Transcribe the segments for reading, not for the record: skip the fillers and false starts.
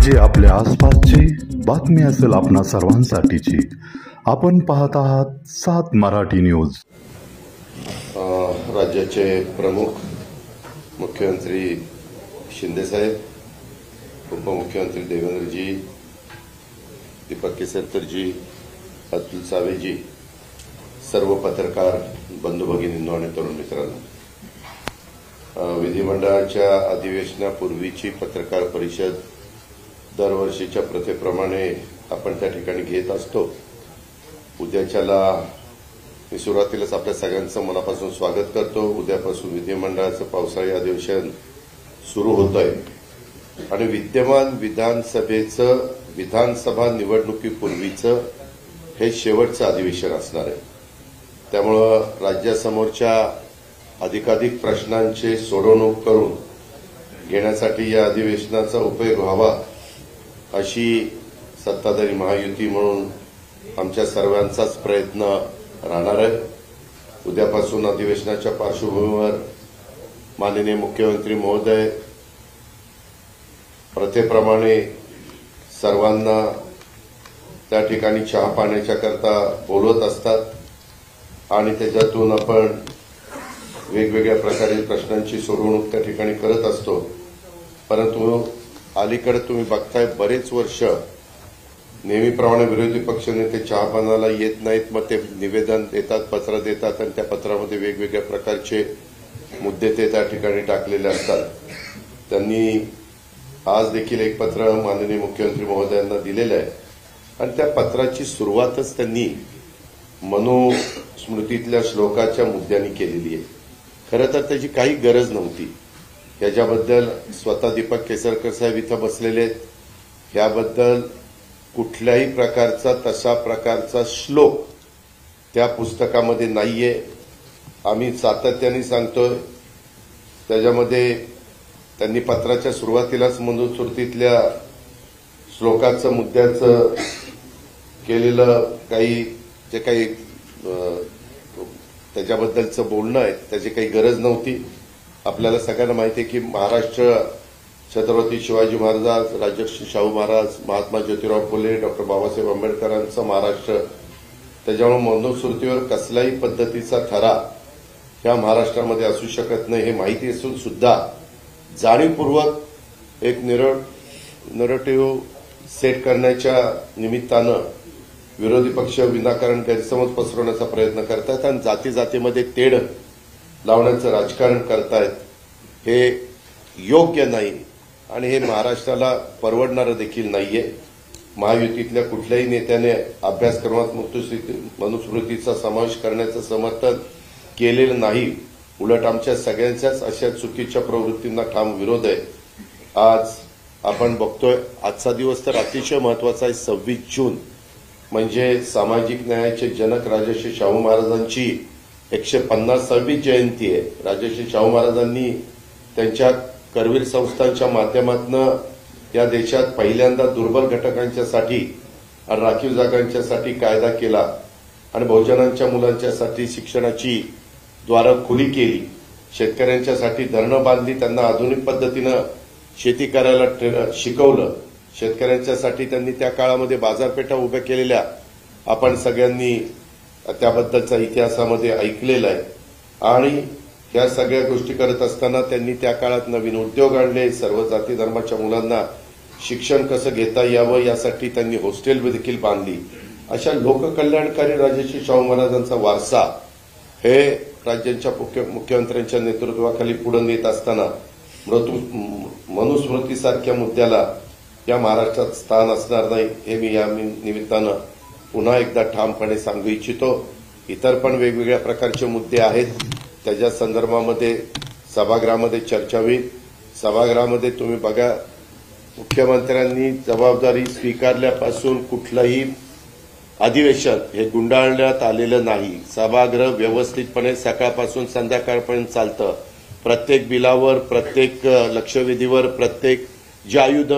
जी आपल्या आसपासची बातमी असेल आपणा सर्वांसाठीची। आपण पाहत आहात 7 मराठी न्यूज। राज्याचे प्रमुख मुख्यमंत्री शिंदे साहेब, उपमुख्यमंत्री देवेंद्रजी, दीपक केसरकरजी, अतुल सावेजी, सर्व पत्रकार बंधू भगिनींनो आणि तरुण मित्रांनो, विधिमंडळाच्या अधिवेशनापूर्वीची पत्रकार परिषद दरवर्षीच्या प्रथेप्रमाणे आपण त्या ठिकाणी घेत असतो। उद्याच्याला मी सुरुवातीलाच आपल्या सगळ्यांचं मनापासून स्वागत करतो। उद्यापासून विधिमंडळाचं पावसाळी अधिवेशन सुरू होत आहे आणि विद्यमान विधानसभेचं विधानसभा निवडणुकीपूर्वीचं हे शेवटचं अधिवेशन असणार आहे। त्यामुळे राज्यासमोरच्या अधिकाधिक प्रश्नांचे सोडवणूक करून घेण्यासाठी या अधिवेशनाचा उपयोग व्हावा अशी सत्ताधारी महायुती म्हणून आमच्या सर्वांचाच प्रयत्न राहणार आहे। उद्यापासून अधिवेशनाच्या पार्श्वभूमीवर माननीय मुख्यमंत्री महोदय प्रथेप्रमाणे सर्वांना त्या ठिकाणी चहा पाण्याच्या करता बोलवत असतात आणि त्याच्यातून आपण वेगवेगळ्या प्रकारे प्रश्नांची सोडवणूक त्या ठिकाणी करत असतो। परंतु अलीकडे तुम्ही बघताय बरेच वर्ष नेहमीप्रमाणे विरोधी पक्षनेते चहापानाला येत नाहीत, मग ते निवेदन देतात, पत्र देतात आणि त्या पत्रामध्ये वेगवेगळ्या प्रकारचे मुद्दे ते त्या ठिकाणी टाकलेले असतात। त्यांनी आज देखील एक पत्र माननीय मुख्यमंत्री महोदयांना दिलेलं आहे आणि त्या पत्राची सुरुवातच त्यांनी मनुस्मृतीतल्या श्लोकाच्या मुद्द्यांनी केलेली आहे। खरं तर त्याची काही गरज नव्हती। याच्याबद्दल स्वतः दीपक केसरकर साहेब इथं बसलेले आहेत, याबद्दल कुठल्याही प्रकारचा तशा प्रकारचा श्लोक त्या पुस्तकामध्ये नाहीये। आम्ही सातत्याने सांगतोय, त्याच्यामध्ये त्यांनी पत्राच्या सुरुवातीलाच मनुस्मृतीतल्या श्लोकाचं मुद्द्याचं केलेलं जे काही त्याच्याबद्दलचं बोलणं आहे त्याची काही गरज नव्हती। आपल्याला सगळ्यांना माहिती आहे की महाराष्ट्र छत्रपती शिवाजी महाराज, राजर्षी शाहू महाराज, महात्मा ज्योतिराव फुले, डॉक्टर बाबासाहेब आंबेडकरांचं महाराष्ट्र, त्याच्यामुळे मनुस्मृतीवर कसल्याही पद्धतीचा ठरा ह्या महाराष्ट्रामध्ये असू शकत नाही हे माहिती असून सुद्धा जाणीवपूर्वक एक नरेटिव्ह सेट करण्याच्या निमित्तानं विरोधी पक्ष विनाकारण गैरसमज पसरवण्याचा प्रयत्न करतात आणि जाती जातीमध्ये तेढ लावण्याचं राजकारण करतायत। हे योग्य नाही आणि हे महाराष्ट्राला परवडणारं देखील नाहीये। महायुतीतल्या कुठल्याही नेत्याने अभ्यासक्रमात मनुस्मृतीचा समावेश करण्याचं समर्थन केलेलं नाही। उलट आमच्या सगळ्यांच्याच अशा चुकीच्या प्रवृत्तींना ठाम विरोध आहे। आज आपण बघतोय, आजचा दिवस तर अतिशय महत्वाचा आहे। 26 जून म्हणजे सामाजिक न्यायाचे जनक राजर्षी शाहू महाराजांची 150वी जयंती आहे। राजर्षी शाहू महाराजांनी त्यांच्या करवीर संस्थांच्या माध्यमातून या देशात पहिल्यांदा दुर्बल घटकांच्यासाठी आणि राखीव जागांच्यासाठी कायदा केला आणि बहुजनांच्या मुलांच्यासाठी शिक्षणाची द्वारं खुली केली। शेतकऱ्यांच्यासाठी धरणं बांधली, त्यांना आधुनिक पद्धतीनं शेती करायला शिकवलं। शेतकऱ्यांच्यासाठी त्यांनी त्या काळामध्ये बाजारपेठा उभ्या केलेल्या आपण सगळ्यांनी त्याबद्दलचा इतिहासामध्ये ऐकलेला आहे आणि या सगळ्या गोष्टी करत असताना त्यांनी त्या काळात नवीन उद्योग आणले। सर्व जाती धर्माच्या मुलांना शिक्षण कसं घेता यावं यासाठी त्यांनी हॉस्टेल देखील बांधली। अशा लोककल्याणकारी राजर्षी शाहू महाराजांचा वारसा हे राज्यांच्या मुख्यमंत्र्यांच्या नेतृत्वाखाली पुढे नेत असताना मनुस्मृतीसारख्या मुद्द्याला या महाराष्ट्रात स्थान असणार नाही हे मी या निमित्तानं पुन्हा एकदा ठामपणे सांगू इच्छितो। इतर पण वेगवेगळ्या प्रकारचे मुद्दे आहेत, त्याच्या संदर्भामध्ये सभागृहामध्ये चर्चा होईल। सभागृहामध्ये तुम्ही बघा, मुख्यमंत्र्यांनी जबाबदारी स्वीकारल्यापासून कुठलंही अधिवेशन हे गुंडाळण्यात आलेलं नाही। सभागृह व्यवस्थितपणे सकाळपासून संध्याकाळपर्यंत चालतं। प्रत्येक बिलावर, प्रत्येक लक्षवेधीवर, प्रत्येक जी आयुध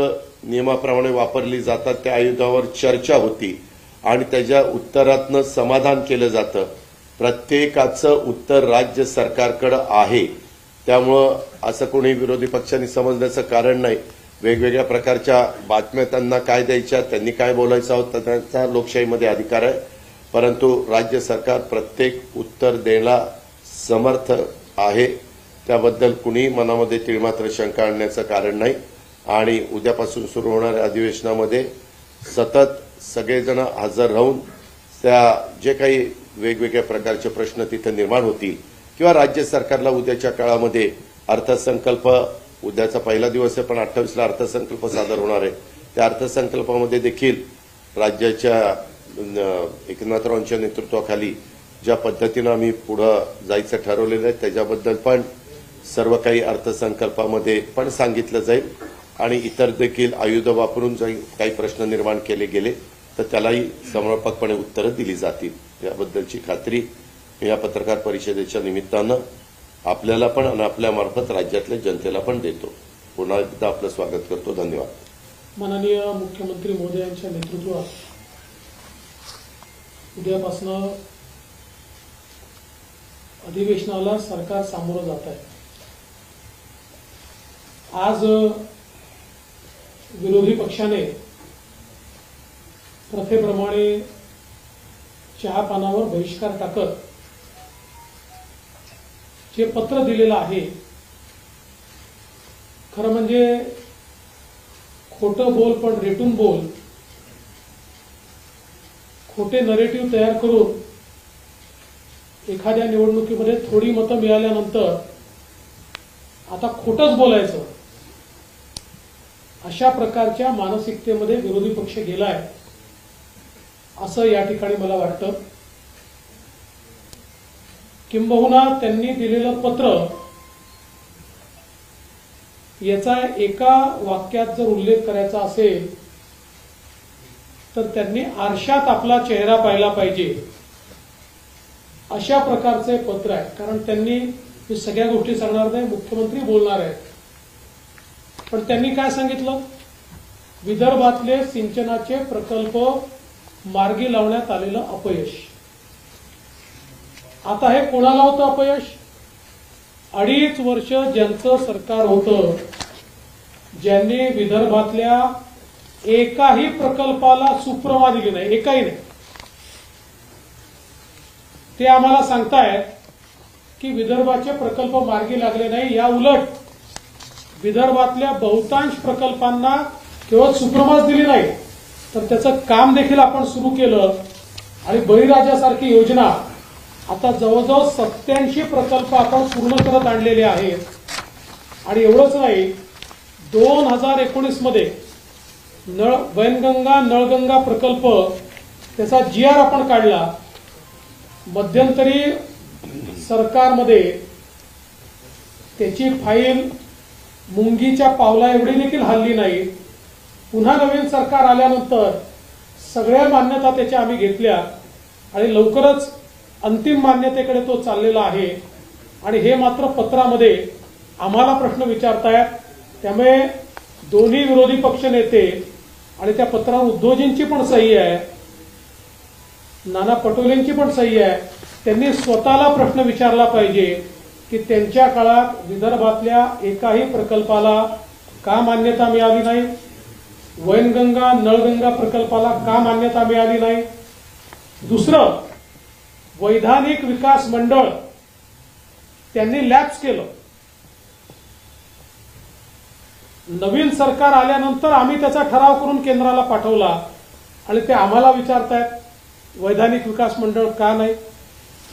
नियमाप्रमाणे वापरली जातात त्या आयुधावर चर्चा होती आणि त्याच्या उत्तरातनं समाधान केलं जातं। प्रत्येकाचं उत्तर राज्य सरकारकडे आहे, त्यामुळे असं कोणी विरोधी पक्षांनी समजण्याचं कारण नाही वेगवेगळ्या प्रकारच्या बातम्या त्यांना काय द्यायच्या, त्यांनी काय बोलायचं होतं, त्यांचा लोकशाहीमध्ये अधिकार आहे. परंतु राज्य सरकार प्रत्येक उत्तर द्यायला समर्थ आहे. त्याबद्दल कुणी मनामध्ये तिळमात्र शंका आणण्याचं कारण नाही. आणि उद्यापासून सुरू होणाऱ्या अधिवेशनामध्ये सतत सगळेजण हजर राहून त्या जे काही वेगवेगळ्या प्रकारचे प्रश्न तिथे निर्माण होतील किंवा राज्य सरकारला उद्याच्या काळामध्ये अर्थसंकल्प, उद्याचा पहिला दिवस आहे पण 28ला अर्थसंकल्प सादर होणार आहे, त्या अर्थसंकल्पामध्ये देखील राज्याच्या एकनाथरावांच्या नेतृत्वाखाली ज्या पद्धतीनं आम्ही पुढे जायचं ठरवलेलं आहे त्याच्याबद्दल पण सर्व काही अर्थसंकल्पामध्ये पण सांगितलं जाईल. आणि इतर देखील आयुध वापरून काही प्रश्न निर्माण केले गेले तर त्यालाही समर्पकपणे उत्तरं दिली जातील याबद्दलची खात्री या पत्रकार परिषदेच्या निमित्तानं आपल्याला पण आणि आपल्यामार्फत राज्यातल्या जनतेला पण देतो. पुन्हा एकदा आपलं स्वागत करतो. धन्यवाद. माननीय मुख्यमंत्री महोदयांच्या नेतृत्वात उद्यापासून अधिवेशनाला सरकार सामोरं जात आहे. आज विरोधी पक्षाने प्रथेप्रमाणे चहापानावर बहिष्कार टाकत जे पत्र दिलेलं आहे, खरं म्हणजे खोटं बोल पण रेटून बोल, खोटे नरेटिव्ह तयार करून एखाद्या निवडणुकीमध्ये थोडी मतं मिळाल्यानंतर आता खोटंच बोलायचं, अशा प्रकारच्या मानसिकतेमध्ये विरोधी पक्ष गेलाय असं या ठिकाणी मला वाटतं. किंबहुना त्यांनी दिलेलं पत्र याचा एका वाक्यात जर उल्लेख करायचा असेल तर त्यांनी आरशात आपला चेहरा पाहिला पाहिजे अशा प्रकारचे पत्र आहे. कारण त्यांनी मी सगळ्या गोष्टी सांगणार नाही, मुख्यमंत्री बोलणार आहेत, पण त्यांनी काय सांगितलं, विदर्भातले सिंचनाचे प्रकल्प मार्गी लावण्यात आलेलं अपयश. आता हे कोणाला होतं अपयश? 2.5 वर्ष ज्यांचं सरकार होतं, ज्यांनी विदर्भातल्या एकाही प्रकल्पाला सुप्रमा दिली नाही, एकाही नाही, ते आम्हाला सांगतायत की विदर्भाचे प्रकल्प मार्गी लागले नाही. या उलट विदर्भातल्या बहुतांश प्रकल्पांना केवळ सुप्रमाच दिली नाही तर त्याचं काम देखील आपण सुरू केलं आणि बळीराजासारखी योजना आता जवळजवळ 87 प्रकल्प आपण पूर्ण करत आणलेले आहेत. आणि एवढंच नाही, 2019 मध्ये वैनगंगा नळगंगा प्रकल्प त्याचा GR आपण काढला. मध्यंतरी सरकारमध्ये त्याची फाईल मुंगीच्या पावला एवढी देखील हल्ली नाही. पुन्हा नवीन सरकार आल्यानंतर सगळ्या मान्यता त्याच्या आम्ही घेतल्या आणि लवकरच अंतिम मान्यतेकडे तो चाललेला आहे. आणि हे मात्र पत्रामध्ये आम्हाला प्रश्न विचारतायत. त्यामुळे दोन्ही विरोधी पक्ष नेते आणि त्या पत्रावर उद्धवजींची पण सही आहे, नाना पटोलेंची पण सही आहे, त्यांनी स्वतःला प्रश्न विचारला पाहिजे की त्यांच्या काळात विदर्भातल्या एकाही प्रकल्पाला का मान्यता मिळाली नाही, वैनगंगा नळगंगा प्रकल्पाला का मान्यता मिळाली नाही. दुसरं, वैधानिक विकास मंडळ त्यांनी लॅप्स केलं. नवीन सरकार आल्यानंतर आम्ही त्याचा ठराव करून केंद्राला पाठवला आणि ते आम्हाला विचारतायत वैधानिक विकास मंडळ का नाही.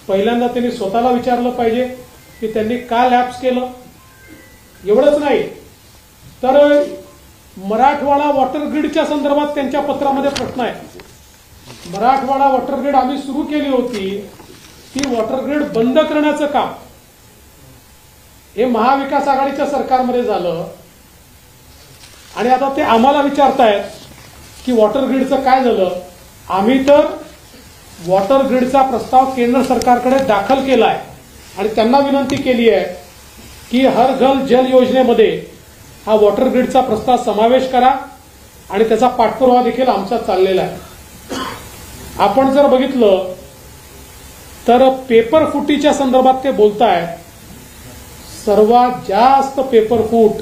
पहिल्यांदा त्यांनी स्वतःला विचारलं पाहिजे की त्यांनी का लॅप्स केलं. एवढंच नाही तर मराठवाडा वॉटर ग्रीडच्या संदर्भात त्यांच्या पत्रामध्ये प्रश्न आहे. मराठवाडा वॉटर ग्रीड आम्ही सुरू केली होती, ती वॉटर ग्रीड बंद करण्याचं काम हे महाविकास आघाडीच्या सरकारमध्ये झालं आणि आता ते आम्हाला विचारतायत की वॉटर ग्रीडचं काय झालं. आम्ही तर वॉटर ग्रीडचा प्रस्ताव केंद्र सरकारकडे दाखल केला आहे आणि त्यांना विनंती केली आहे की हर घर जल योजनेमध्ये हा वॉटर ग्रीडचा प्रस्ताव समावेश करा आणि त्याचा पाठपुरावा देखील आमचा चाललेला आहे. आपण जर बघितलं तर पेपर फुटीच्या संदर्भात ते बोलतायत. सर्वात जास्त पेपर फूट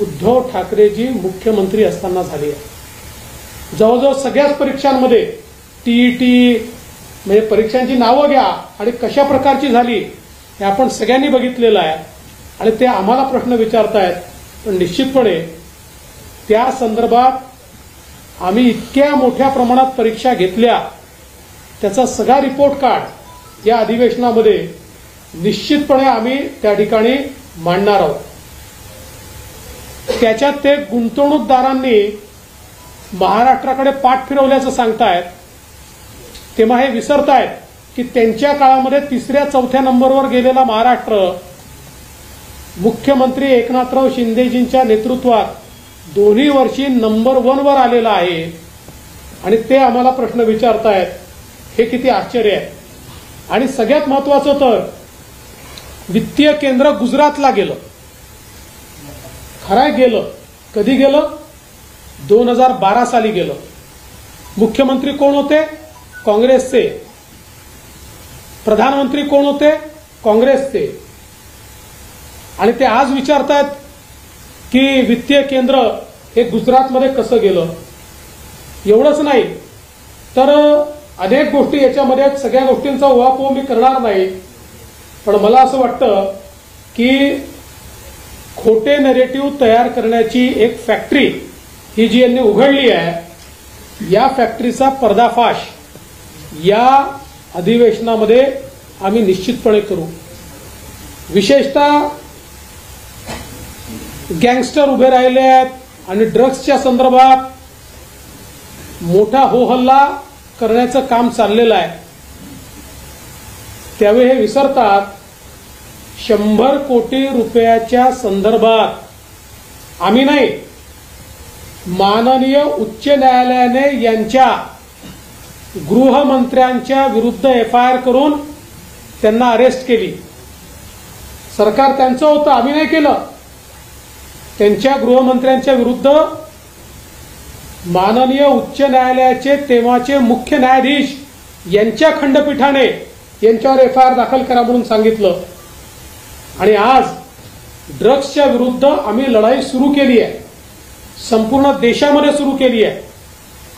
उद्धव ठाकरेजी मुख्यमंत्री असताना झाली आहे। जवळजवळ सगळ्याच परीक्षांमध्ये टीईटी म्हणजे परीक्षांची नावं घ्या आणि कशा प्रकारची झाली हे आपण सगळ्यांनी बघितलेलं आहे आणि ते आम्हाला प्रश्न विचारतायत। पण निश्चितपणे त्या संदर्भात आम्ही इतक्या मोठ्या प्रमाणात परीक्षा घेतल्या त्याचा सगळा रिपोर्ट कार्ड या अधिवेशनामध्ये निश्चितपणे आम्ही त्या ठिकाणी मांडणार आहोत। त्याच्यात ते गुंतवणूकदारांनी महाराष्ट्राकडे पाठ फिरवल्याचं सांगतायत, तेव्हा हे विसरतायत की त्यांच्या काळामध्ये 3ऱ्या-4थ्या नंबरवर गेलेला महाराष्ट्र मुख्यमंत्री एकनाथराव शिंदेजींच्या नेतृत्वात दोन्ही वर्षी नंबर 1 वर आलेला आहे आणि ते आम्हाला प्रश्न विचारतायत। हे किती आश्चर्य आहे। आणि सगळ्यात महत्वाचं तर वित्तीय केंद्र गुजरातला गेलं, खरंय गेलं। कधी गेलं? 2012 साली गेलं। मुख्यमंत्री कोण होते? काँग्रेसचे। प्रधानमंत्री कोण होते? काँग्रेसचे। आणि ते आज विचारतात की वित्तीय केंद्र हे गुजरातमध्ये कसं गेलं। एवढंच नाही तर अनेक गोष्टी याच्यामध्ये आहेत, सगळ्या गोष्टींचा उहापोह मी करणार नाही, पण मला असं वाटतं की खोटे नरेटिव्ह तयार करण्याची एक फॅक्टरी ही जी यांनी उघडली आहे, या फॅक्टरीचा पर्दाफाश या अधिवेशनामध्ये आम्ही निश्चितपणे करू। विशेषतः गँगस्टर उभे राहिले आहेत आणि ड्रग्सच्या संदर्भात मोठा होहल्ला करण्याचं काम चाललेलं आहे। त्यावेळी हे विसरतात 100 कोटी रुपयाच्या संदर्भात आम्ही नाही, माननीय उच्च न्यायालयाने यांच्या गृहमंत्र्यांच्या विरुद्ध एफआयआर करून त्यांना अरेस्ट केली। सरकार त्यांचं होतं, आम्ही नाही केलं। त्यांच्या गृहमंत्र्यांच्या विरुद्ध माननीय उच्च न्यायालयाचे तेव्हाचे मुख्य न्यायाधीश यांच्या खंडपीठाने यांच्यावर एफआयआर दाखल करा म्हणून सांगितलं आणि आज ड्रग्सच्या विरुद्ध आम्ही लढाई सुरू केली आहे, संपूर्ण देशामध्ये सुरू केली आहे।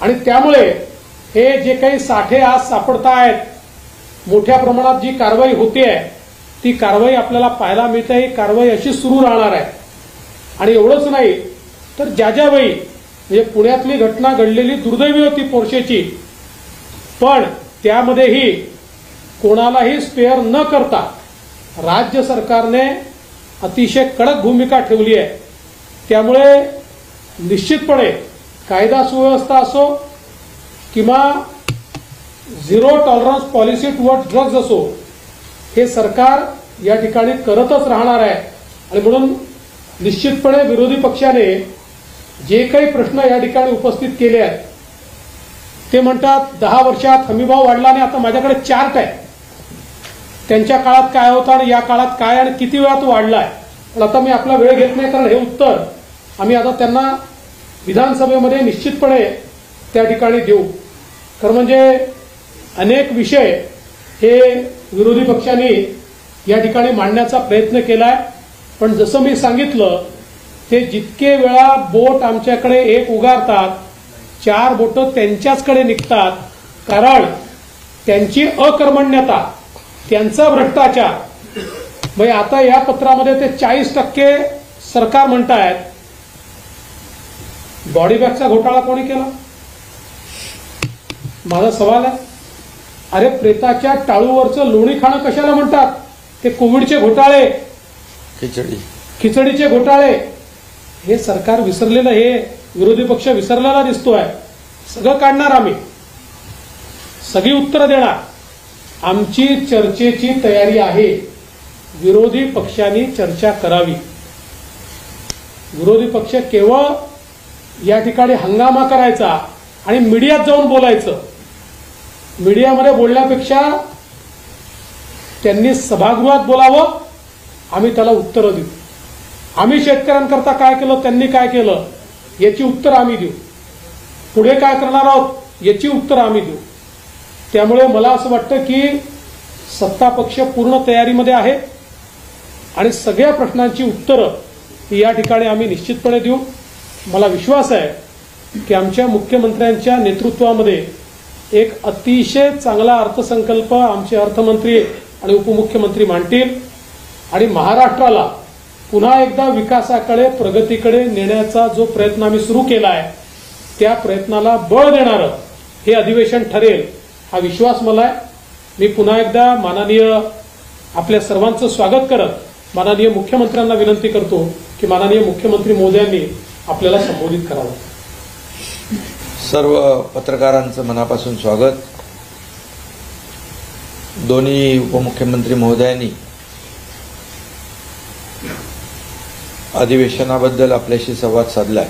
आणि त्यामुळे हे जे काही साठे आज सापडतायत, मोठ्या प्रमाणात जी कारवाई होते आहे ती कारवाई आपल्याला पाहायला मिळते। ही कारवाई अशी सुरू राहणार आहे। आणि एवढंच नाही तर ज्या वेळी म्हणजे पुण्यातली घटना घडलेली दुर्दैवी होती पोर्शेची, पण त्यामध्येही कोणालाही स्पेअर न करता राज्य सरकारने अतिशय कडक भूमिका ठेवली आहे। त्यामुळे निश्चितपणे कायदा सुव्यवस्था असो किंवा zero tolerance policy towards drugs असो, हे सरकार या ठिकाणी करतच राहणार आहे। आणि म्हणून निश्चितपणे विरोधी पक्षाने जे काही प्रश्न या ठिकाणी उपस्थित केले आहेत, ते म्हणतात 10 वर्षात हमीभाव वाढला आणि आता माझ्याकडे चार्ट आहे, त्यांच्या काळात काय होता आणि या काळात काय आणि किती वेळा तो वाढलाय। पण आता मी आपला वेळ घेत नाही, कारण हे उत्तर आम्ही आता त्यांना विधानसभेमध्ये निश्चितपणे त्या ठिकाणी देऊ। खरं म्हणजे अनेक विषय हे विरोधी पक्षांनी या ठिकाणी मांडण्याचा प्रयत्न केलाय, पण जसं मी सांगितलं ते जितके वेळा बोट आमच्याकडे एक उगारतात 4 बोटं त्यांच्याचकडे निघतात, कारण त्यांची अकर्मण्यता, त्यांचा भ्रष्टाचार। म्हणजे आता या पत्रामध्ये ते 40% सरकार म्हणतायत। बॉडी बॅगचा घोटाळा कोणी केला? माझा सवाल आहे, अरे प्रेताच्या टाळूवरचं लोणी खाणं कशाला म्हणतात? ते कोविडचे घोटाळे, खिचडीचे घोटाळे, हे सरकार विसरलेलं, हे विरोधी पक्ष विसरलेला दिसतोय। सगळं काढणार आम्ही, सगळी उत्तरं देणार। आमची चर्चेची तयारी आहे। विरोधी पक्षांनी चर्चा करावी। विरोधी पक्ष केवळ या ठिकाणी हंगामा करायचा आणि मीडियात जाऊन बोलायचं। मीडियामध्ये बोलण्यापेक्षा त्यांनी सभागृहात बोलावं, आम्ही त्याला उत्तरं देऊ। आम्ही शेतकऱ्यांकरता काय केलं, त्यांनी काय केलं याची उत्तरं आम्ही देऊ। पुढे काय करणार आहोत याची उत्तरं आम्ही देऊ। त्यामुळे मला असं वाटतं की सत्ता पक्ष पूर्ण तयारीमध्ये आहे आणि सगळ्या प्रश्नांची उत्तरं ती या ठिकाणी आम्ही निश्चितपणे देऊ. मला विश्वास आहे की आमच्या मुख्यमंत्र्यांच्या नेतृत्वामध्ये एक अतिशय चांगला अर्थसंकल्प आमचे अर्थमंत्री आणि उपमुख्यमंत्री मांडतील आणि महाराष्ट्राला पुन्हा एकदा विकासाकडे प्रगतीकडे नेण्याचा जो प्रयत्न आम्ही सुरू केला आहे त्या प्रयत्नाला बळ देणारं हे अधिवेशन ठरेल हा विश्वास मला आहे. मी पुन्हा एकदा माननीय आपल्या सर्वांचं स्वागत करत माननीय मुख्यमंत्र्यांना विनंती करतो की माननीय मुख्यमंत्री महोदयांनी आपल्याला संबोधित करावं. सर्व पत्रकारांचं मनापासून स्वागत. दोन्ही उपमुख्यमंत्री महोदयांनी अधिवेशनाबद्दल आपल्याशी संवाद साधलाय.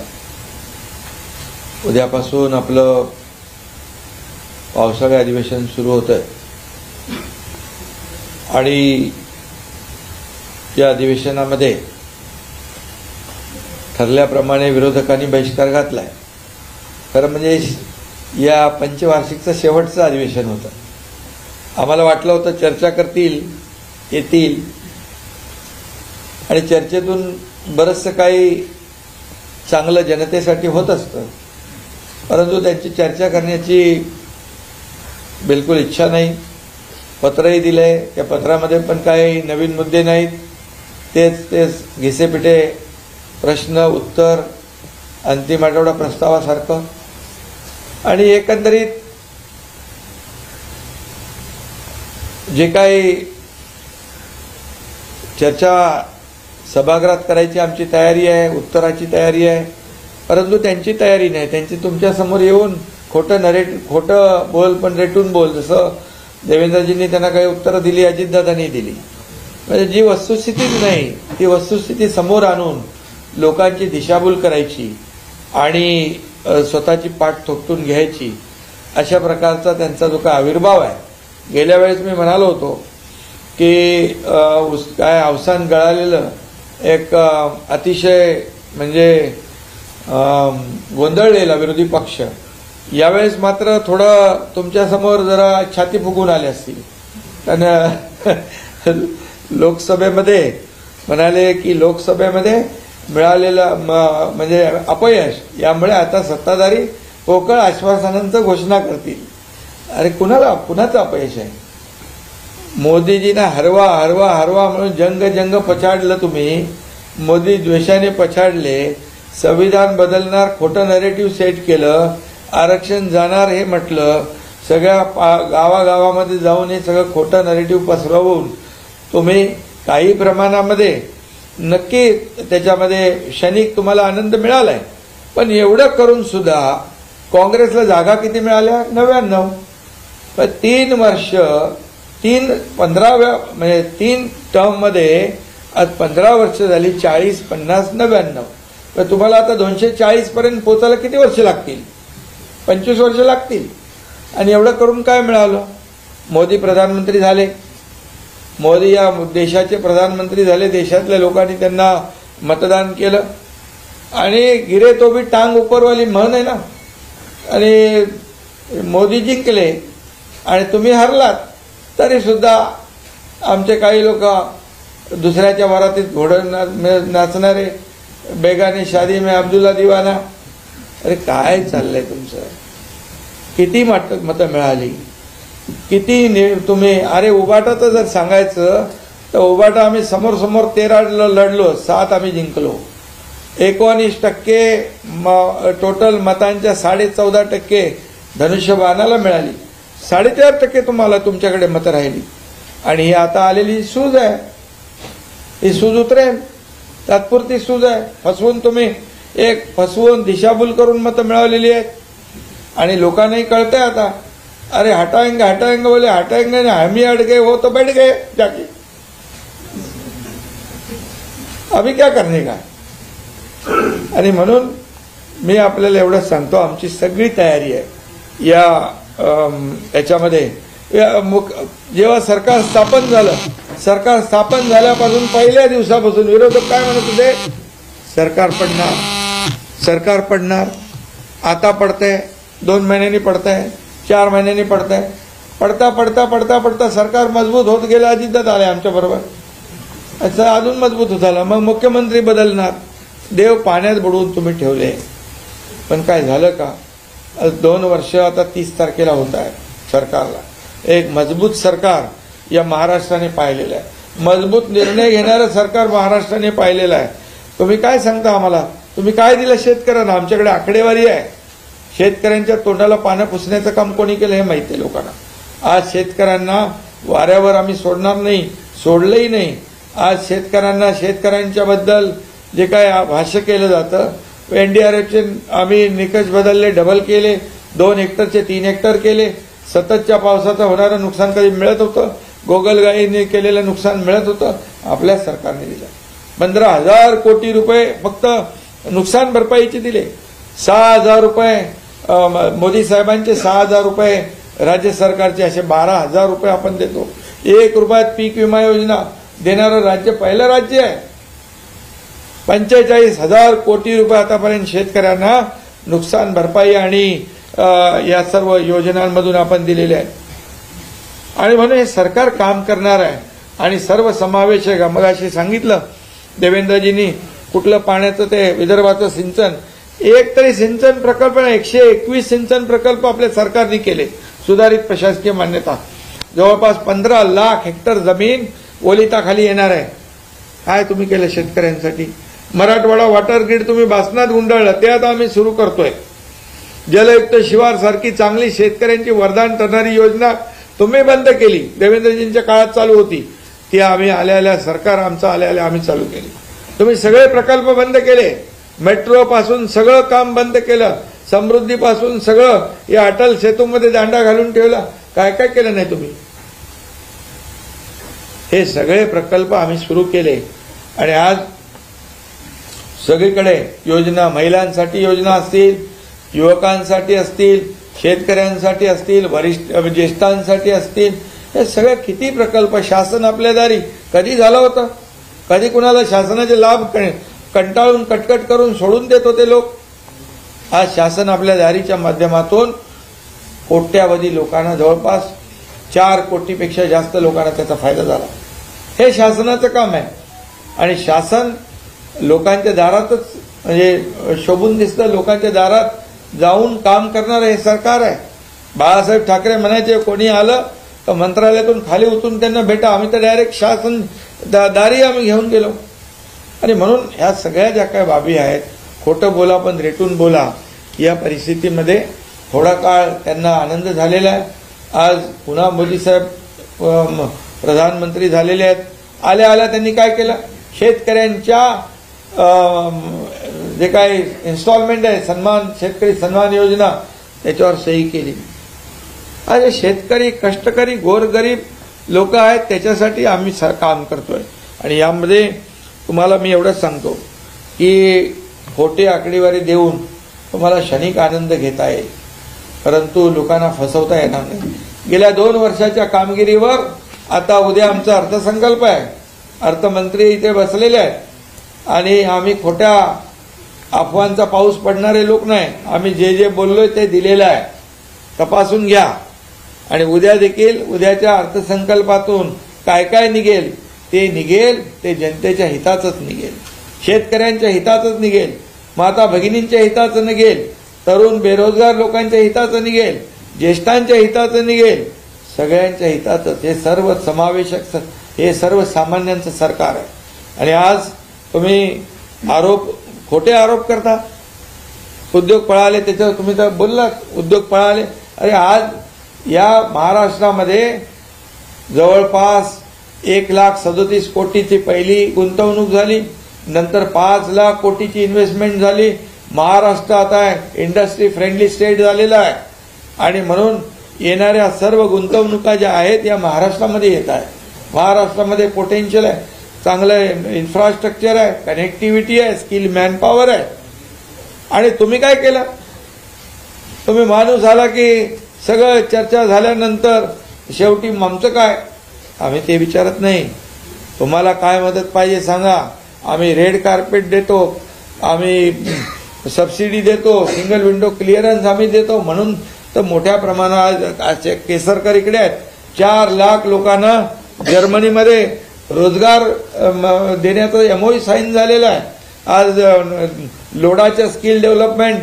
उद्यापासून आपलं पावसाळी अधिवेशन सुरू होतंय आणि या अधिवेशनामध्ये ठरल्याप्रमाणे विरोधकांनी बहिष्कार घातलाय. खरं म्हणजे या पंचवार्षिकचं शेवटचं अधिवेशन होतं. आम्हाला वाटलं होतं चर्चा करतील, येतील आणि चर्चेतून बरंचसं काही चांगलं जनतेसाठी होत असतं, परंतु त्यांची चर्चा करण्याची बिलकुल इच्छा नाही. पत्रही दिलंय, त्या पत्रामध्ये पण काही नवीन मुद्दे नाहीत. तेच घिसेपिटे प्रश्न उत्तर अंतिम आठवडा प्रस्तावासारखं. आणि एकंदरीत जे काही चर्चा सभागृहात करायची आमची तयारी आहे, उत्तराची तयारी आहे, परंतु त्यांची तयारी नाही. त्यांची तुमच्यासमोर येऊन खोटं बोल पण रेटून बोल, जसं देवेंद्रजींनी त्यांना काही उत्तरं दिली, अजितदादांनी दिली. म्हणजे जी वस्तुस्थितीच नाही ती वस्तुस्थिती समोर आणून लोकांची दिशाभूल करायची आणि स्वतःची पाठ थोपटून घ्यायची, अशा प्रकारचा त्यांचा जो काय आविर्भाव आहे. गेल्या वेळेस मी म्हणालो होतो की काय अवसान गळालेलं एक अतिशय म्हणजे गोंधळलेला विरोधी पक्ष यावेळेस मात्र थोडं तुमच्यासमोर जरा छाती फुगून आले असतील. कारण लोकसभेमध्ये म्हणाले की लोकसभेमध्ये मिळालेलं म्हणजे अपयश यामुळे आता सत्ताधारी पोकळ आश्वासनांचं घोषणा करतील. अरे कुणाचं अपयश आहे? मोदीजींना हरवा हरवा हरवा म्हणून जंग पछाडलं तुम्ही. मोदी द्वेषाने पछाडले, संविधान बदलणार खोटं नरेटिव्ह सेट केलं, आरक्षण जाणार हे म्हटलं, सगळ्या गावागावामध्ये जाऊन हे सगळं खोटं नरेटिव्ह पसरवून तुम्ही काही प्रमाणामध्ये नक्की त्याच्यामध्ये क्षणिक तुम्हाला आनंद मिळालाय. पण एवढं करून सुद्धा काँग्रेसला जागा किती मिळाल्या? 99. पण 3 वर्ष 15व्या म्हणजे 3 टर्ममध्ये आज 15 वर्ष झाली. 40, 50, 99. तर तुम्हाला आता 240 पर्यंत पोहोचायला किती वर्ष लागतील? 25 वर्ष लागतील. आणि एवढं करून काय मिळालं? मोदी प्रधानमंत्री झाले. मोदी या देशाचे प्रधानमंत्री झाले. देशातल्या लोकांनी त्यांना मतदान केलं आणि गिरे तो भी टांग उपरवाली म्हण आहे ना. आणि मोदी जिंकले आणि तुम्ही हरलात, तरी सुद्धा आमचे काही लोक दुसऱ्याच्या वरातीत घोडं नाचणारे, बेगाने शादी में अब्दुल्ला दिवाना. अरे काय चाललंय तुमचं? किती मतं मिळाली? किती तुम्ही? अरे उबाटाचं जर सांगायचं तर उबाटा आम्ही समोर 13 लढलो, 7 आम्ही जिंकलो. 19% टोटल मतांच्या 14.5% धनुष्यबाणाला मिळाली. 4.5% तुम्हाला तुमच्याकडे मतं राहिली. आणि ही आता आलेली सूज आहे. ही सूज उतरेल, तात्पुरती सूज आहे. फसवून दिशाभूल करून मतं मिळवलेली आहेत. आणि लोकांनाही कळतंय आता, अरे हटाएंगे बोले, हटाएंगे ना, हम ही अड़ गए, वो तो बैठ गए जाके, अभी क्या करने का. आणि म्हणून मी आपल्याला एवढंच सांगतो, आमची सगळी तयारी आहे याच्यामध्ये. जेव्हा सरकार स्थापन झाल्यापासून पहिल्या दिवसापासून विरोधक काय म्हणत होते? सरकार पडणार. आता पडतंय, 2 महिन्यांनी पडतंय, 4 महिन्यांनी पडतंय. पडता सरकार मजबूत होत गेलं. अजितदादा आले आमच्या बरोबर, असं अजून मजबूत होत आलं. मग मुख्यमंत्री बदलणार. देव पाण्यात बुडवून तुम्ही ठेवले, पण काय झालं का? 2 वर्ष आता 30 तारखेला होत आहे सरकारला. एक मजबूत सरकार या महाराष्ट्राने पाहिलेलं आहे, मजबूत निर्णय घेणारं सरकार महाराष्ट्राने पाहिलेलं आहे. तुम्ही काय सांगता आम्हाला? तुम्ही काय दिलं शेतकऱ्यांना? आमच्याकडे आकडेवारी आहे. शेतकऱ्यांच्या तोंडाला पानं पुसण्याचं काम कोणी केलं हे माहिती आहे लोकांना. आज शेतकऱ्यांना वाऱ्यावर आम्ही सोडणार नाही, सोडलंही नाही. आज शेतकऱ्यांच्या बद्दल जे काय भाष्य केलं जातं, एनडीआरएफचे आम्ही निकष बदलले, डबल केले, 2 हेक्टरचे 3 हेक्टर केले. सततच्या पावसाचं होणारं नुकसान कधी मिळत होतं, गोगलगाईने केलेलं नुकसान मिळत होतं, आपल्या सरकारने दिलं. 15,000 कोटी रुपये फक्त नुकसान भरपाईचे दिले. 6,000 रुपये मोदी साहेबांचे, 6,000 रुपये राज्य सरकारचे, असे 12,000 रुपये आपण देतो. 1 रुपयात पीक विमा योजना देणारं राज्य पहिलं राज्य आहे. 45,000 कोटी रुपये आतापर्यंत शेतकऱ्यांना नुकसान भरपाई आणि या सर्व योजनांमधून आपण दिलेले आहेत. आणि म्हणून हे सरकार काम करणार आहे आणि सर्वसमावेशक. मगाशी सांगितलं देवेंद्रजींनी, कुठलं पाण्याचं ते विदर्भाचं सिंचन, एक तरी सिंचन प्रकल्प, 121 सिंचन प्रकल्प आपल्या सरकारने केले, सुधारित प्रशासकीय मान्यता. जवळपास 15 लाख हेक्टर जमीन ओलिताखाली येणार आहे. काय तुम्ही केलं शेतकऱ्यांसाठी? मराठवाडा वॉटर ग्रीड तुम्ही बासनात गुंडाळलं, ते आता आम्ही सुरू करतोय. जलयुक्त शिवार सारखी चांगली शेतकऱ्यांची वरदान ठरणारी योजना तुम्ही बंद केली. देवेंद्रजींच्या काळात चालू होती, ती आम्ही आल्या सरकार आमचं आल्या आम्ही चालू केली. तुम्ही सगळे प्रकल्प बंद केले. मेट्रो पासून सगळं काम बंद केलं, समृद्धीपासून सगळं या अटल सेतूमध्ये दांडा घालून ठेवला. काय काय केलं नाही तुम्ही? हे सगळे प्रकल्प आम्ही सुरू केले आणि आज सगळीकडे योजना, महिलांसाठी योजना असतील, युवकांसाठी असतील, शेतकऱ्यांसाठी असतील, ज्येष्ठांसाठी असतील, हे सगळे किती प्रकल्प शासन आपल्या दारी. कधी झालं होतं? कधी कुणाला शासनाचे लाभ कंटाळून कटकट करून सोडून देत होते लोक? आज शासन आपल्या दारीच्या माध्यमातून कोट्यावधी लोकांना, जवळपास 4 कोटीपेक्षा जास्त लोकांना त्याचा फायदा झाला. हे शासनाचं काम आहे आणि शासन लोकांच्या दारातच म्हणजे शोभून दिसतं, लोकांच्या दारात जाऊन काम करणारं हे सरकार आहे. बाळासाहेब ठाकरे म्हणायचे, कोणी आलं तर मंत्रालयातून खाली उतरून त्यांना भेटा. आम्ही तर डायरेक्ट शासन दारी आम्ही घेऊन गेलो. आणि म्हणून ह्या सगळ्या ज्या काही बाबी आहेत, खोटं बोला पण रेटून बोला, या परिस्थितीमध्ये थोडा काळ त्यांना आनंद झालेला आहे. आज पुन्हा मोदी साहेब प्रधानमंत्री झालेले आहेत. आल्या त्यांनी काय केलं? शेतकऱ्यांच्या जे काही इन्स्टॉलमेंट आहे, शेतकरी सन्मान योजना, त्याच्यावर सही केली. आज शेतकरी, कष्टकरी, गोरगरीब लोक आहेत, त्याच्यासाठी आम्ही काम करतोय. आणि यामध्ये तुम्हाला मी एवढंच सांगतो की खोटी आकडेवारी देऊन तुम्हाला क्षणिक आनंद घेता येईल, परंतु लोकांना फसवता येणार नाही. गेल्या 2 वर्षाच्या कामगिरीवर आता उद्या आमचा अर्थसंकल्प आहे. अर्थमंत्री इथे बसलेले आहेत आणि आम्ही खोट्या अफवांचा पाऊस पडणारे लोक नाही. आम्ही जे बोललोय ते दिलेलं आहे, तपासून घ्या. आणि उद्या देखील उद्याच्या अर्थसंकल्पातून काय काय निघेल ते जनतेच्या हिताचंच निघेल, शेतकऱ्यांच्या हिताचंच निघेल, माता भगिनींच्या हिताचं निघेल, तरुण बेरोजगार लोकांच्या हिताचं निघेल, ज्येष्ठांच्या हिताचं निघेल, सगळ्यांच्या हिताचंच. हे सर्व समावेशक, हे सर्वसामान्यांचं सरकार आहे. आणि आज तुम्ही खोटे आरोप करता. उद्योग पळाले, त्याच्यावर तुम्ही तर बोललात, उद्योग पळाले. अरे आज या महाराष्ट्रामध्ये जवळपास 1,37,00,000 कोटीची पहिली गुंतवणूक झाली, नंतर 5 लाख कोटीची इन्व्हेस्टमेंट झाली. महाराष्ट्र आता इंडस्ट्री फ्रेंडली स्टेट झालेला आहे आणि म्हणून येणाऱ्या सर्व गुंतवणुका ज्या आहेत या महाराष्ट्रामध्ये येत आहे. महाराष्ट्रामध्ये पोटेन्शियल आहे, चांगलं इन्फ्रास्ट्रक्चर आहे, कनेक्टिव्हिटी आहे, स्किल मॅनपॉवर आहे. आणि तुम्ही काय केलं? तुम्ही माणूस आला की सगळं चर्चा झाल्यानंतर शेवटी आमचं काय? आम्ही ते विचारत नाही. तुम्हाला काय मदत पाहिजे सांगा, आम्ही रेड कार्पेट देतो, आम्ही सबसिडी देतो, सिंगल विंडो क्लिअरन्स आम्ही देतो. म्हणून तर मोठ्या प्रमाणात केसरकर इकडे आहेत. 4 लाख लोकांना जर्मनीमध्ये रोजगार देण्याचं MOU साईन झालेला आहे. आज लोडाच्या स्किल डेव्हलपमेंट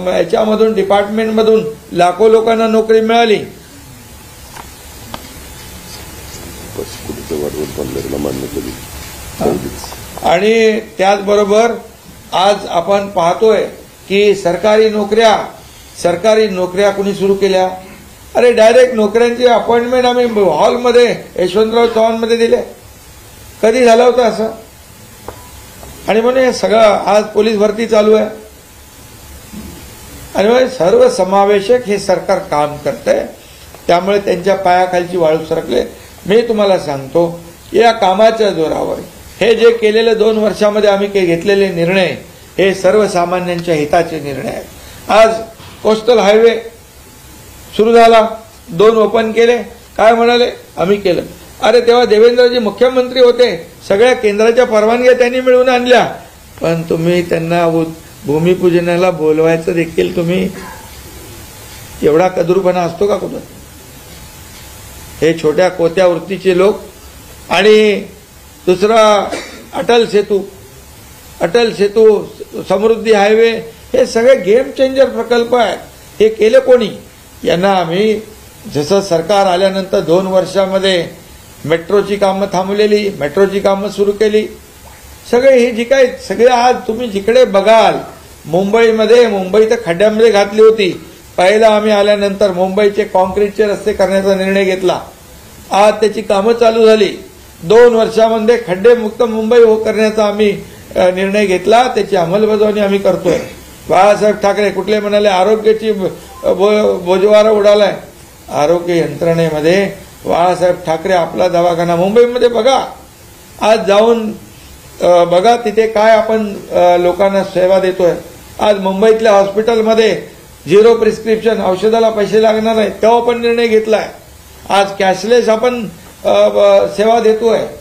याच्यामधून डिपार्टमेंटमधून लाखो लोकांना नोकरी मिळाली. आणि त्याचबरोबर आज आपण पाहतोय की सरकारी नोकऱ्या कुणी सुरू केल्या. अरे डायरेक्ट नोकऱ्यांची अपॉइंटमेंट आम्ही हॉलमध्ये यशवंतराव चव्हाणमध्ये दिले. कधी झालं होतं असं? आणि म्हणून हे सगळं आज पोलीस भरती चालू आहे. आणि म्हणजे सर्वसमावेशक हे सरकार काम करतंय. त्यामुळे त्यांच्या पायाखालची वाळू सरकले. मी तुम्हाला सांगतो, या कामाच्या जोरावर हे जे केलेले 2 वर्षामध्ये आम्ही घेतलेले निर्णय हे सर्वसामान्यांच्या हिताचे निर्णय आहेत. आज कोस्टल हायवे सुरू झाला, 2 ओपन केले. काय म्हणाले? आम्ही केलं. अरे तेव्हा देवेंद्रजी मुख्यमंत्री होते, सगळ्या केंद्राच्या परवानग्या त्यांनी मिळवून आणल्या, पण तुम्ही त्यांना भूमिपूजनाला बोलवायचं देखील तुम्ही एवढा कदरूपणा असतो का कुठं? हे छोट्या कोत्या वृत्तीचे लोक. आणि दुसरा अटल सेतू, समृद्धी हायवे, हे सगळे गेम चेंजर प्रकल्प आहेत. हे केले कोणी? यांना आम्ही जसं सरकार आल्यानंतर 2 वर्षामध्ये मेट्रोची कामं थांबलेली, मेट्रोची कामं सुरू केली. सगळे हे जी काय सगळे आज तुम्ही जिकडे बघाल, मुंबई तर खड्ड्यामध्ये घातली होती. पहिला आम्ही आल्यानंतर मुंबईचे कॉन्क्रीटचे रस्ते करण्याचा निर्णय घेतला. आज त्याची कामं चालू झाली. 2 वर्षामध्ये खड्डेमुक्त मुंबई करण्याचा आम्ही निर्णय घेतला. त्याची अंमलबजावणी आम्ही करतोय. बाळासाहेब ठाकरे कुठले म्हणाले आरोग्याची बोजवारा उडालाय. आरोग्य यंत्रणेमध्ये बाळासाहेब ठाकरे आपला दवाखाना मुंबईमध्ये बघा, आज जाऊन बघा तिथे काय आपण लोकांना सेवा देतोय. आज मुंबईतल्या हॉस्पिटलमध्ये 0 प्रिस्क्रिप्शन, औषधाला पैसे लागणार नाही, तेव्हा पण निर्णय घेतलाय. आज कॅशलेस आपण सेवा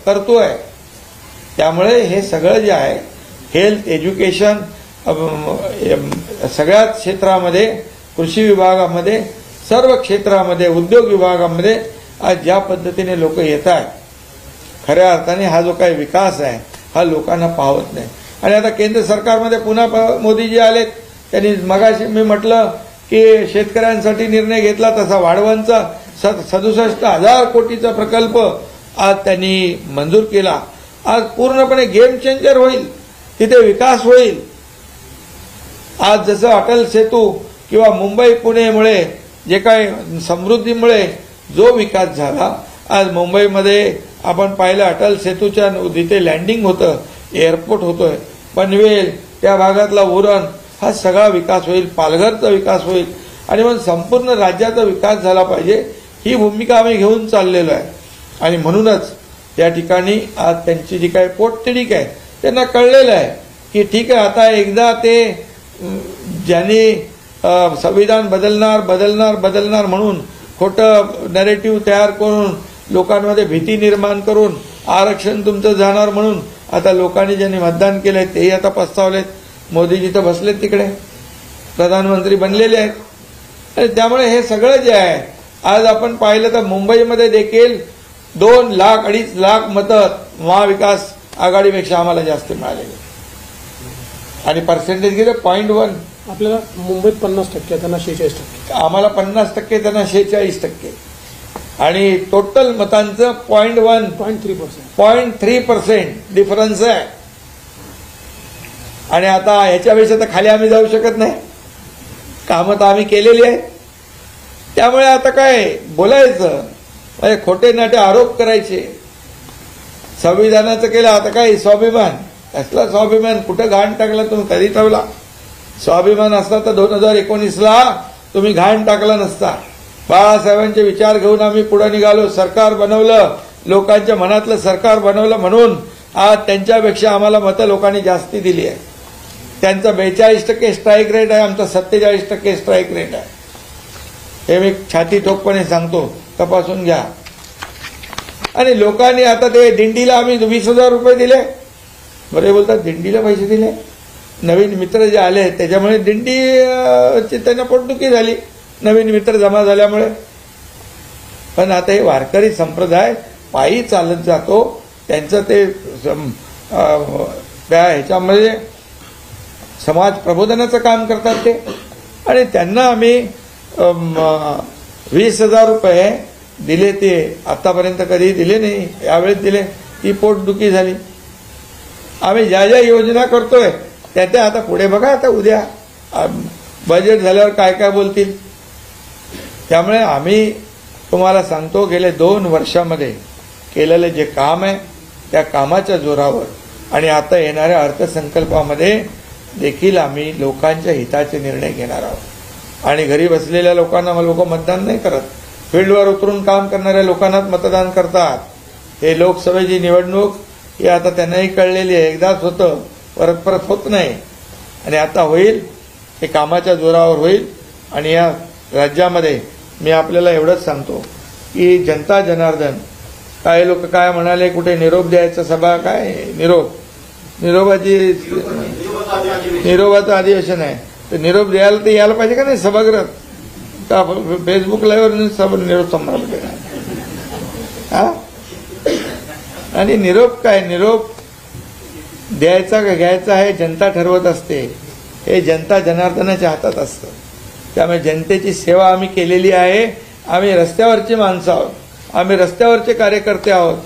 करतोय. त्यामुळे हे सगळं जे आहे, हेल्थ, एज्युकेशन, सगळ्याच क्षेत्रामध्ये, कृषी विभागामध्ये, सर्व क्षेत्रामध्ये, उद्योग विभागामध्ये आज ज्या पद्धतीने लोक येत आहेत, खऱ्या अर्थाने हा जो काही विकास आहे हा लोकांना पाहत नाही. आणि आता केंद्र सरकारमध्ये पुन्हा मोदीजी आलेत. त्यांनी मगाशी मी म्हटलं की शेतकऱ्यांसाठी निर्णय घेतला तसा वाढवणचा 67,000 कोटीचा प्रकल्प आज त्यांनी मंजूर केला. आज पूर्णपणे गेम चेंजर होईल, तिथे विकास होईल. आज जसं अटल सेतू किंवा मुंबई पुणेमुळे जे काही समृद्धीमुळे जो विकास झाला, आज मुंबईमध्ये आपण पाहिलं अटल सेतूच्या तिथे लँडिंग होतं, एअरपोर्ट होतोय, पनवेल त्या भागातला उरण, हा सगळा विकास होईल. पालघरचा विकास होईल. आणि मग संपूर्ण राज्याचा विकास झाला पाहिजे, ही भूमिका आम्ही घेऊन चाललेलो आहे. आणि म्हणूनच त्या ठिकाणी आज त्यांची जी काही पोटतिडीक आहे त्यांना कळलेलं आहे की ठीक आहे, आता एकदा ते ज्यांनी संविधान बदलणार म्हणून खोटं नॅरेटिव्ह तयार करून लोकांमध्ये भीती निर्माण करून आरक्षण तुमचं जाणार म्हणून आता लोकांनी ज्यांनी मतदान केलंय तेही आता पस्तावलेत. मोदीजी तर बसलेत तिकडे, प्रधानमंत्री बनलेले आहेत. आणि त्यामुळे हे सगळं जे आहे, आज आपण पाहिलं तर मुंबईमध्ये देखील 2 लाख 2.5 लाख मतं महाविकास आघाडीपेक्षा आम्हाला जास्त मिळालेले. आणि पर्सेंटेज गेले 0.1. आपल्याला मुंबईत 50%, त्यांना 46%. आम्हाला 50%, त्यांना 46%. आणि टोटल मतांचं 0.3% डिफरन्स आहे. आणि आता ह्याच्यापेक्षा तर खाली आम्ही जाऊ शकत नाही. कामं तर आम्ही केलेली आहेत. त्यामुळे आता काय बोलायचं, म्हणजे खोटे नाटे आरोप करायचे. संविधानाचं केलं, आता काय स्वाभिमान, कसला स्वाभिमान, कुठं घाण टाकला तुम्ही, कधी ठेवला? स्वाभिमान असता तर 2019ला तुम्ही घाण टाकला नसता. बाळासाहेबांचे विचार घेऊन आम्ही पुढे निघालो, सरकार बनवलं, लोकांच्या मनातलं सरकार बनवलं. म्हणून आज त्यांच्यापेक्षा आम्हाला मतं लोकांनी जास्ती दिली आहे. त्यांचा 42% स्ट्राईक रेट आहे, आमचा 47% स्ट्राईक रेट आहे. हे मी छाती ठोकपणे सांगतो, तपासून घ्या. आणि लोकांनी आता ते दिंडीला आम्ही 20,000 रुपये दिले. बरे बोलतात दिंडीला पैसे दिले. नवीन मित्र जे आले त्याच्यामुळे दिंडीची त्यांना पोटदुखी झाली, नवीन मित्र जमा झाल्यामुळे. पण आता हे वारकरी संप्रदाय पायी चालत जातो, त्यांचं ते त्या ह्याच्यामध्ये समाज प्रबोधनाचं काम करतात ते, आणि त्यांना आम्ही 20,000 रुपये दिले. ते आतापर्यंत कधी दिले नाही, यावेळेस दिले. ती पोटदुखी झाली. आम्ही ज्या ज्या योजना करतोय त्या आता पुढे बघा, आता उद्या बजेट झाल्यावर काय काय बोलतील. त्यामुळे आम्ही तुम्हाला सांगतो, गेले 2 वर्षामध्ये केलेलं जे काम आहे त्या कामाच्या जोरावर आणि आता येणाऱ्या अर्थसंकल्पामध्ये देखील आम्ही लोकांच्या हिताचे निर्णय घेणार आहोत. आणि घरी बसलेल्या लोकांना लोक मतदान नाही करत, फील्डवर उतरून काम करणाऱ्या लोकांनाच मतदान करतात. हे लोकसभेची निवडणूक ही आता त्यांनाही कळलेली आहे, एकदाच होतं, परत परत होत नाही. आणि आता होईल, हे कामाच्या जोरावर होईल. आणि या राज्यामध्ये मी आपल्याला एवढंच सांगतो की जनता जनार्दन, काही लोक काय म्हणाले, कुठे निरोप द्यायचा सभा, काय निरोपाचं अधिवेशन आहे, तर निरोप द्यायला तर यायला पाहिजे का नाही सभागृहात, का फेसबुक लाईव्हवर निरोप समारंभ केला. हा, आणि निरोप काय, निरोप द्यायचा का घ्यायचा हे जनता ठरवत असते. हे जनता जनार्दनाच्या हातात असतं. त्यामुळे जनतेची सेवा आम्ही केलेली आहे. आम्ही रस्त्यावरची माणसं आहोत, आम्ही रस्त्यावरचे कार्यकर्ते आहोत,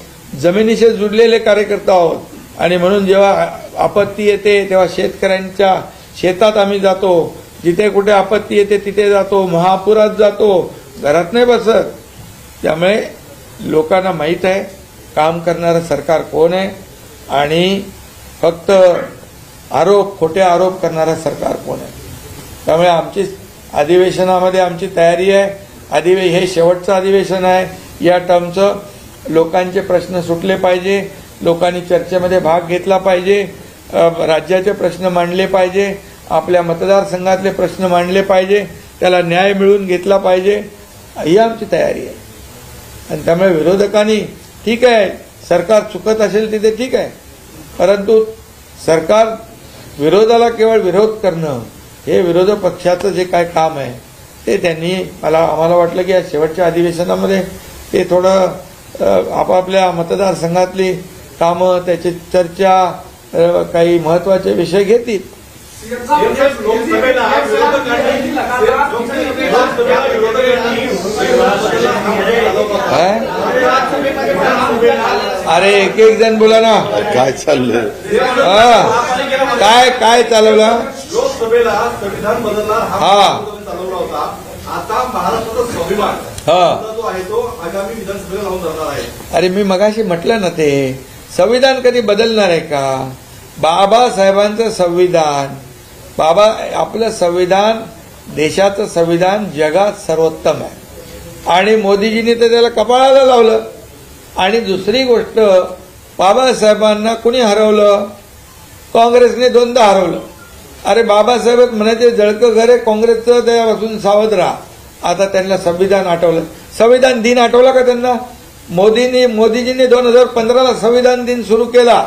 जमिनीशी जुडलेले कार्यकर्ते आहोत. आणि म्हणून जेव्हा आपत्ती येते तेव्हा शेतकऱ्यांच्या शेतात आम्ही जातो, जिथे कुठे आपत्ती येते तिथे जातो, महापुरात जातो, घरात नाही बसत. त्यामुळे लोकांना माहीत आहे काम करणारं सरकार कोण आहे आणि फक्त खोटे आरोप करणारं सरकार कोण आहे. त्यामुळे आमची अधिवेशनामध्ये आमची तयारी आहे. हे शेवटचं अधिवेशन आहे या टर्मचं. लोकांचे प्रश्न सुटले पाहिजे, लोकांनी चर्चेमध्ये भाग घेतला पाहिजे, राज्याचे प्रश्न मांडले पाहिजे, आपल्या मतदारसंघातले प्रश्न मांडले पाहिजे, त्याला न्याय मिळवून घेतला पाहिजे, ही आमची तयारी आहे. आणि त्यामुळे विरोधकांनी, ठीक आहे सरकार चुकत असेल तिथे ठीक आहे, परंतु सरकार विरोधाला केवळ विरोध करणं हे विरोधी पक्षाचं जे काय काम आहे ते त्यांनी आम्हाला वाटलं की या शेवटच्या अधिवेशनामध्ये ते थोडं आपापल्या मतदारसंघातली कामं, त्याची चर्चा, काही महत्वाचे विषय घेतील. अरे एक जण बोला ना, काय चाललंय, काय चालवलं लोकसभेला संविधान बदलणार हा चालवला होता. आता महाराष्ट्राचा स्वाभिमान जो आहे तो आगामी विधानसभेला लावून धरणार आहे. अरे मी मगाशी म्हटलं ना, ते संविधान कधी बदलणार आहे का? बाबासाहेबांचं संविधान, आपलं संविधान देशाचं संविधान जगात सर्वोत्तम आहे आणि मोदीजींनी तर त्याला कपाळाला लावलं. आणि दुसरी गोष्ट, बाबासाहेबांना कुणी हरवलं? काँग्रेसने 2दा हरवलं. अरे बाबासाहेब म्हणायचे जळकं घर आहे काँग्रेसचं, त्यापासून सावध राहा. आता त्यांना संविधान आठवलं. संविधान दिन आठवला का त्यांना? मोदीजींनी 2015ला संविधान दिन सुरू केला.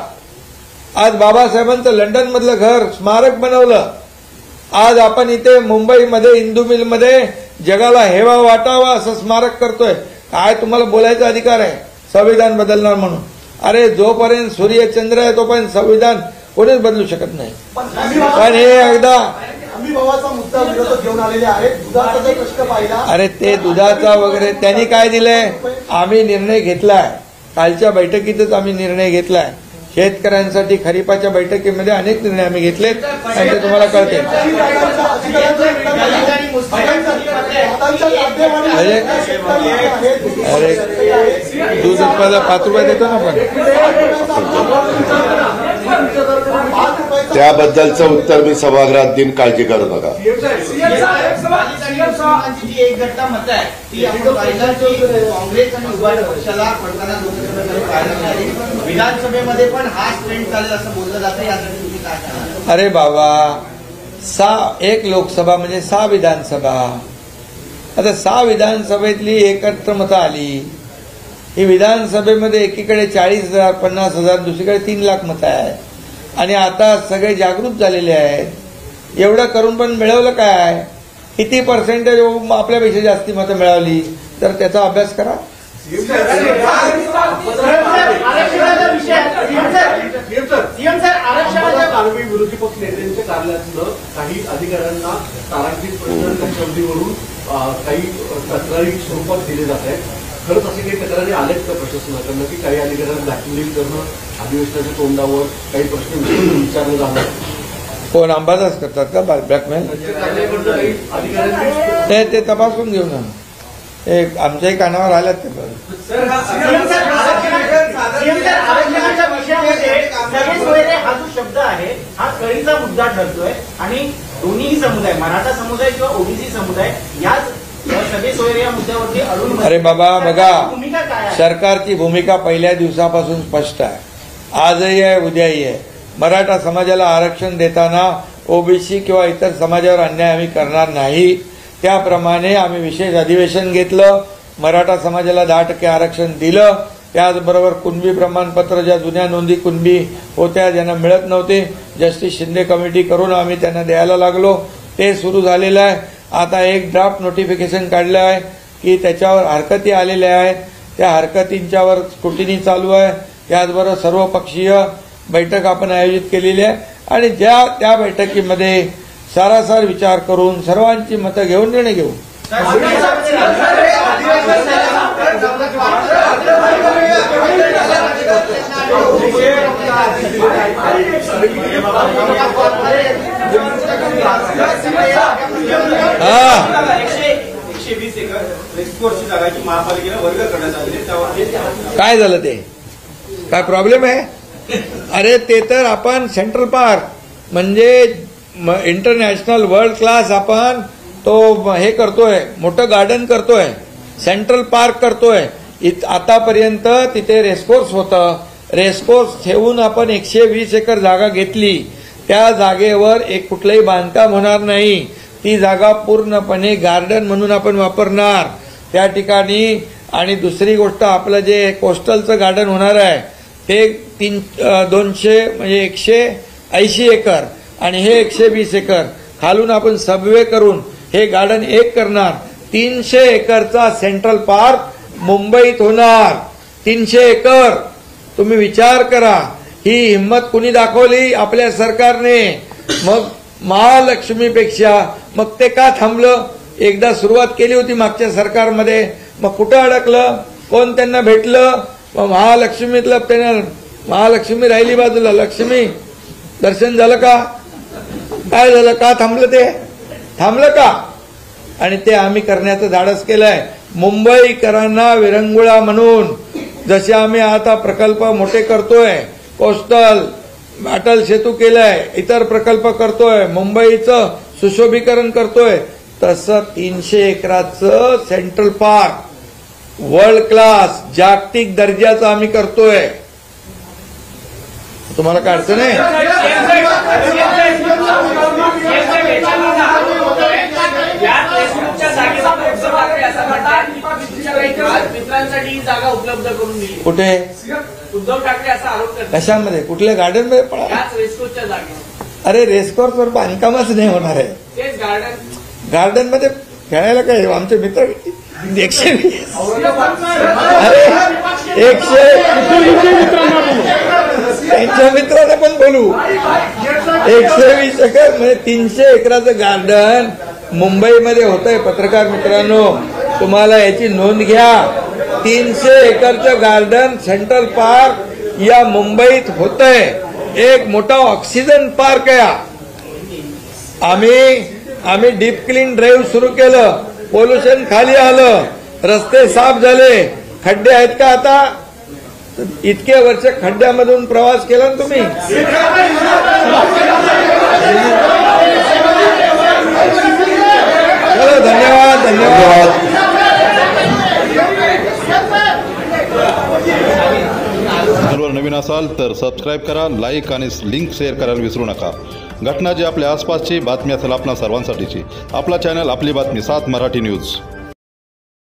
आज बाबासाहेबांचं लंडन मधलं घर स्मारक बनवलं. आज आपण इथे मुंबईमध्ये इंदू मिलमध्ये जगाला हेवा वाटावा असं स्मारक करतोय. काय तुम्हाला बोलायचा अधिकार आहे संविधान बदलणार म्हणून? अरे जोपर्यंत सूर्य चंद्र आहे तोपर्यंत संविधान कोणीच बदलू शकत नाही. पण हे एकदा मुद्दा विरोधात घेऊन आलेले आहेत. दुधाचा जर प्रश्न पाहिला, अरे ते दुधाचा वगैरे त्यांनी काय दिलंय? आम्ही निर्णय घेतलाय, कालच्या बैठकीतच आम्ही निर्णय घेतलाय. शेतकऱ्यांसाठी खरीपाच्या बैठकीमध्ये अनेक निर्णय आम्ही घेतलेत आणि ते तुम्हाला कळते. अरे दूध उत्पादन 5 रुपये देतो ना आपण. त्याबद्दलचं उत्तर मी सभागृहात देईन, काळजी करू नका. एक घटना मत आहे ती आपण पाहिलं की काँग्रेस आणि उभा पक्षाला पडताना विधानसभेमध्ये पण हा ट्रेंड चालेल असं बोललं जातं. यासाठी तुम्ही काय सांगणार? अरे बाबा, 1 लोकसभा म्हणजे 6 विधानसभा. आता 6 विधानसभेतली एकत्र मतं आली. ही विधानसभेमध्ये एकीकडे 40,000 50,000, दुसरीकडे 3 लाख मतं आहेत. आणि आता सगळे जागृत झालेले आहेत. एवढं करून पण मिळवलं काय? किती पर्सेंटेज आपल्यापेक्षा जास्ती मतं मिळवली तर त्याचा अभ्यास करा. आरक्षणाचा विषय आरोपी विरोधी पक्ष नेत्यांच्या कार्यालयातलं काही अधिकाऱ्यांना तारांकित प्रश्न लक्षावधीवरून काही तक्रारी स्वरूपात दिले जात आहेत. खरंच असे काही तक्रारी आल्यात का प्रशासनाकडनं की काही अधिकाऱ्यांना ब्लॅकमेलिंग करणं, अधिवेशनाच्या तोंडावर काही प्रश्न विचारले जाणार? कोण अंबादास करतात का ब्लॅकमेल? ते तपासून घेऊ ना. एक आमच्याही कानावर आल्यात ते. हा जो शब्द आहे हा कळीचा मुद्दा ठरतोय आणि दोन्ही समुदाय, मराठा समुदाय किंवा ओबीसी समुदाय, याच सगळे सोयरे या मुद्द्यावरती अडून. अरे बाबा बघा, सरकारची भूमिका पहिल्या दिवसापासून स्पष्ट आहे. आजही आहे, उद्याही आहे. मराठा समाजाला आरक्षण देताना ओबीसी किंवा इतर समाजावर अन्याय आम्ही करणार नाही. त्याप्रमाणे आम्ही विशेष अधिवेशन घेतलं, मराठा समाजाला 10% आरक्षण दिलं. त्याचबरोबर कुणबी प्रमाणपत्र, ज्या जुन्या नोंदी कुणबी होत्या ज्यांना मिळत नव्हते, जस्टिस शिंदे कमिटी करून आम्ही त्यांना द्यायला लागलो. ते सुरू झालेलं आहे. आता एक ड्राफ्ट नोटिफिकेशन काढलं आहे की त्याच्यावर हरकती आलेल्या आहेत. त्या हरकतींच्यावर स्क्रुटिनी चालू आहे. त्याचबरोबर सर्वपक्षीय बैठक आपण आयोजित केलेली आहे आणि त्या बैठकीमध्ये सारासार विचार करून सर्वांची मतं घेऊन निर्णय घेऊ. काय झालं ते? काय प्रॉब्लेम आहे? अरे ते तर आपण सेंट्रल पार्क म्हणजे इंटरनॅशनल वर्ल्ड क्लास आपण तो हे करतोय, मोठं गार्डन करतोय, सेंट्रल पार्क करतोय. आतापर्यंत तिथे रेसकोर्स होतं. रेसकोर्स ठेवून आपण 120 एकर जागा घेतली. त्या जागेवर एक कुठलंही बांधकाम होणार नाही. ती जागा पूर्णपणे गार्डन म्हणून आपण वापरणार त्या ठिकाणी. आणि दुसरी गोष्ट, आपलं जे कोस्टलचं गार्डन होणार आहे ते 200 म्हणजे 180 एकर आणि हे 120 एकर खालून आपण सबवे करून हे गार्डन एक करणार. 300 एकरचा सेंट्रल पार्क मुंबईत होणार. 300 एकर. तुम्ही विचार करा, ही हिंमत कुणी दाखवली? आपल्या सरकारने. मग महालक्ष्मीपेक्षा मग ते का थांबलं? एकदा सुरुवात केली होती मागच्या सरकारमध्ये, मग कुठं अडकलं? कोण त्यांना भेटलं? मग महालक्ष्मीतलं त्यांना महालक्ष्मी राहिली बाजूला. लक्ष्मी दर्शन झालं का? काय झालं? का थांबलं? ते थांबलं का? आणि ते आम्ही करण्याचं धाडस केलंय. मुंबईकरांना विरंगुळा म्हणून जसे आम्ही आता प्रकल्प मोठे करतोय, कोस्टल अटल सेतू केलाय, इतर प्रकल्प करतोय, मुंबईचं सुशोभीकरण करतोय, तसं 300 एकराचं सेंट्रल पार्क वर्ल्ड क्लास जागतिक दर्जाचं आम्ही करतोय. तुम्हाला काय अडचण आहे? मित्रांसाठी जागा उपलब्ध करून दिली. कुठे? उद्धव ठाकरे असा आरोप करतात. कशामध्ये? कुठल्या गार्डन मध्ये? रेसकोर्सच्या जागेवर. अरे रेसकोर्सवर बांधकामच नाही होणार आहे. तेच गार्डन मध्ये खेळायला काय? आमचे मित्र 120 त्यांच्या मित्रांना पण बोलू. 120 एकर म्हणजे 300 एकराचं गार्डन मुंबईमध्ये होतंय. पत्रकार मित्रांनो, तुम्हाला याची नोंद घ्या. 300 एकरचं गार्डन सेंट्रल पार्क या मुंबईत होतंय. एक मोठा ऑक्सिजन पार्क आहे. आम्ही डीप क्लीन ड्राईव्ह सुरू केलं. पोल्युशन खाली आलं, रस्ते साफ झाले. खड्डे आहेत का आता? इतके वर्ष खड्ड्यामधून प्रवास केला ना तुम्ही. चलो, धन्यवाद. चॅनलवर नवीन असाल तर सबस्क्राईब करा, लाईक आणि लिंक शेअर करायला विसरू नका. घटना जी आपल्या आसपासची बातमी असेल आपणा सर्वांसाठीची, आपला चॅनल आपली बातमी 7 मराठी न्यूज.